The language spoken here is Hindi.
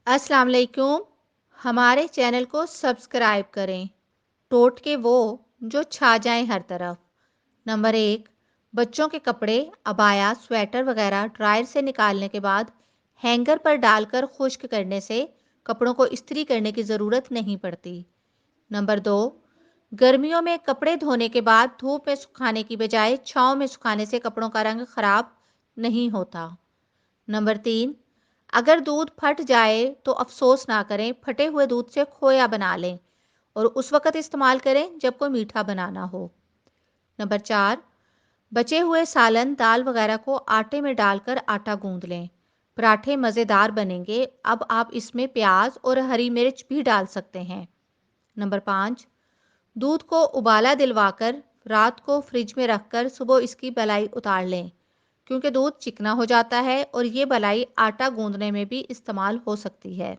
अस्सलाम वालेकुम। हमारे चैनल को सब्सक्राइब करें। टोटके वो जो छा जाएं हर तरफ। नंबर 1, बच्चों के कपड़े, अबाया, स्वेटर वगैरह ड्रायर से निकालने के बाद हैंगर पर डालकर खुश्क करने से कपड़ों को इस्त्री करने की ज़रूरत नहीं पड़ती। नंबर 2, गर्मियों में कपड़े धोने के बाद धूप में सुखाने की बजाय छांव में सुखाने से कपड़ों का रंग खराब नहीं होता। नंबर 3, अगर दूध फट जाए तो अफ़सोस ना करें, फटे हुए दूध से खोया बना लें और उस वक़्त इस्तेमाल करें जब कोई मीठा बनाना हो। नंबर 4, बचे हुए सालन, दाल वगैरह को आटे में डालकर आटा गूँध लें। पराठे मज़ेदार बनेंगे। अब आप इसमें प्याज और हरी मिर्च भी डाल सकते हैं। नंबर 5, दूध को उबाला दिलवाकर रात को फ्रिज में रखकर सुबह इसकी बलाई उतार लें, क्योंकि दूध चिकना हो जाता है और ये बलाई आटा गूंदने में भी इस्तेमाल हो सकती है।